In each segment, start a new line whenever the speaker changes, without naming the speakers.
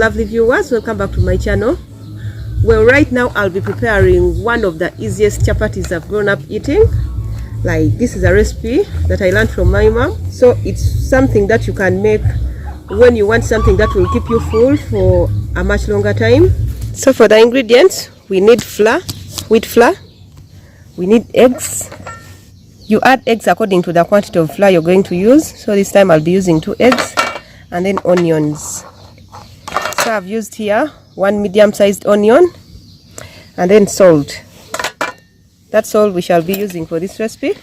lovely viewers, welcome back to my channel. Well, right now I'll be preparing one of the easiest chapatis I've grown up eating. Like, this is a recipe that I learned from my mom, so it's something that you can make when you want something that will keep you full for a much longer time. So for the ingredients, we need flour, wheat flour, we need eggs. You add eggs according to the quantity of flour you're going to use. So this time I'll be using 2 eggs, and then onions. So I've used here 1 medium-sized onion, and then salt. That's all we shall be using for this recipe.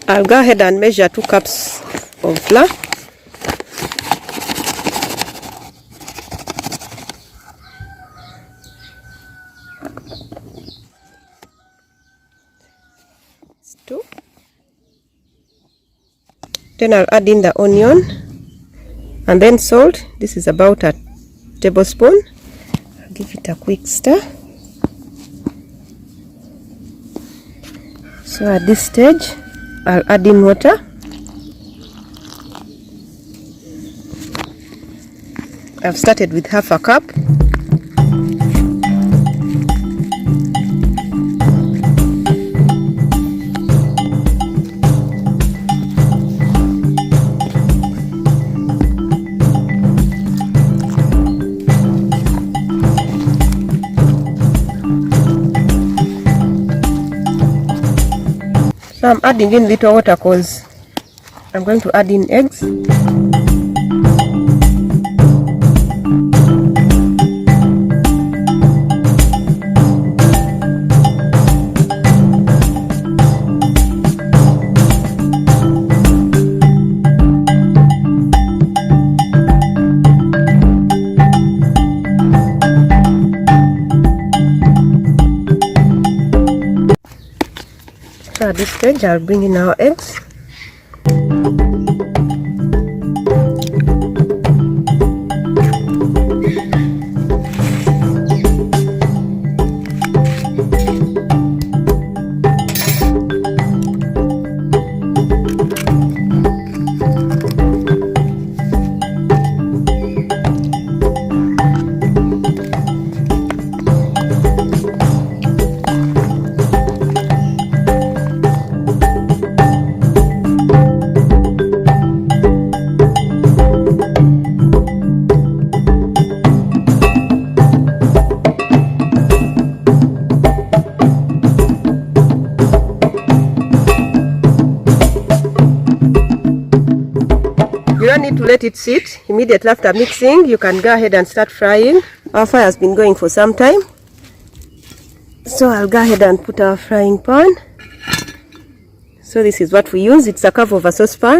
I'll go ahead and measure 2 cups of flour. It's 2. Then I'll add in the onion, and then salt. This is about a tablespoon. I'll give it a quick stir. So at this stage, I'll add in water. I've started with half a cup. So I'm adding in little water because I'm going to add in eggs. So at this stage, I'll bring in our eggs. You don't need to let it sit. Immediately after mixing, you can go ahead and start frying. Our fire has been going for some time, so I'll go ahead and put our frying pan. So this is what we use. It's a cover of a saucepan.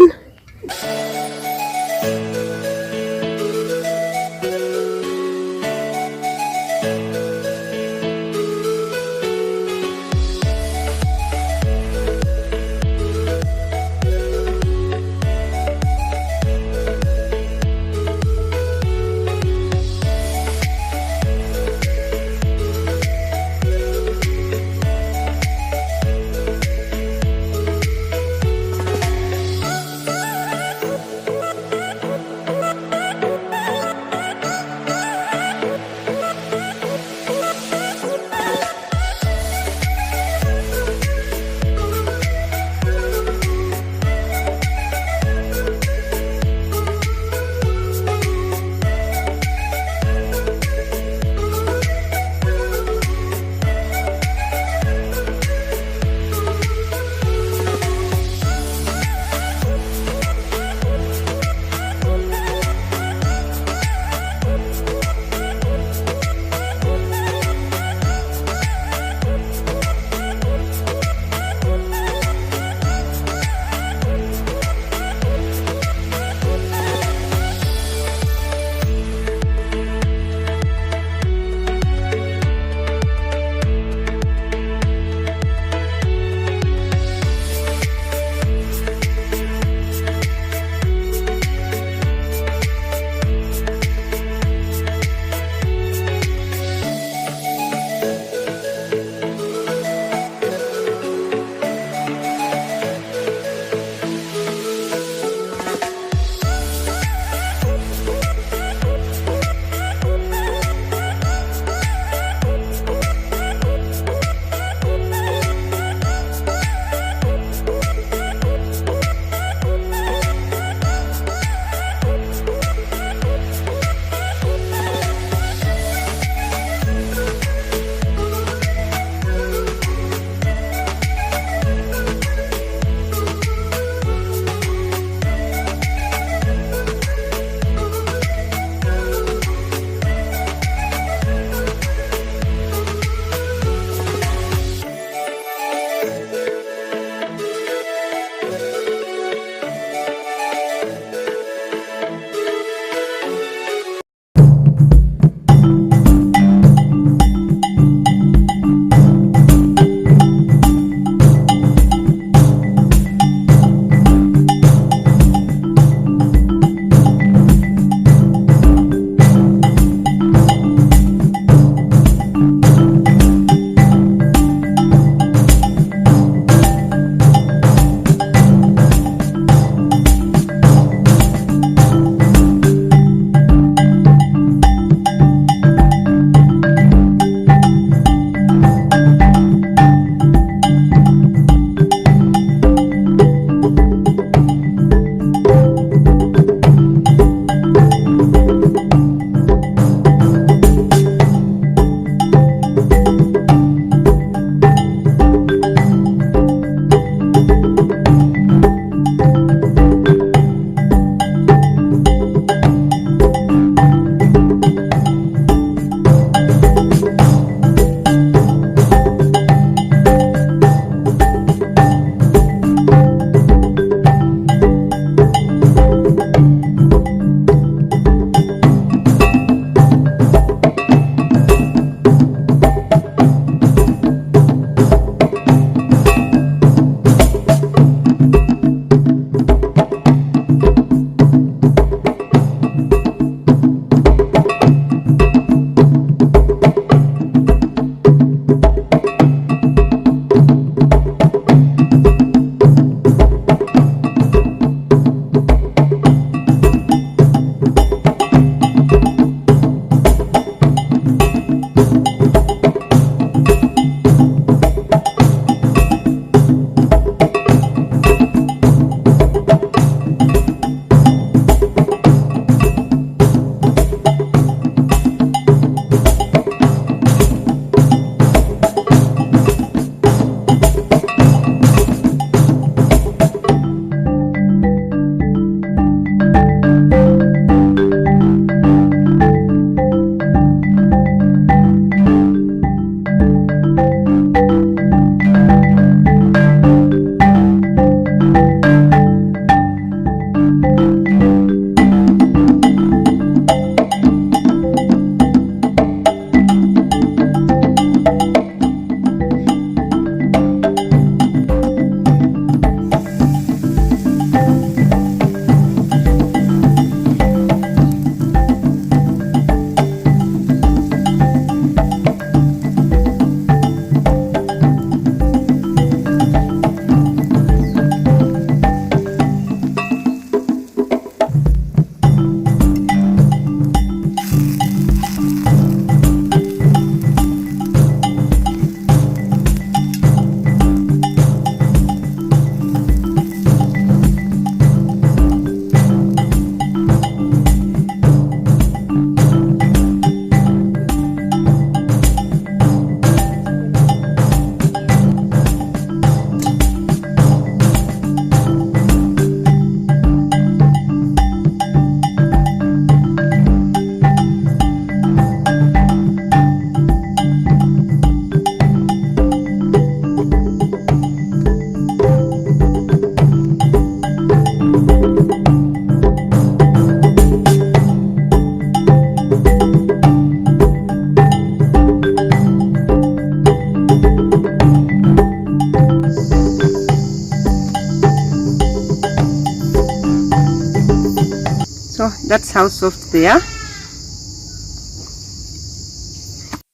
That's how soft they are.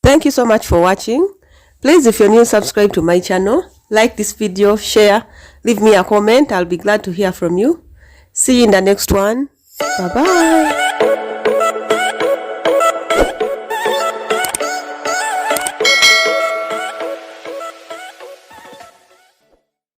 Thank you so much for watching. Please, if you're new, subscribe to my channel, like this video, share, leave me a comment. I'll be glad to hear from you. See you in the next one. Bye bye.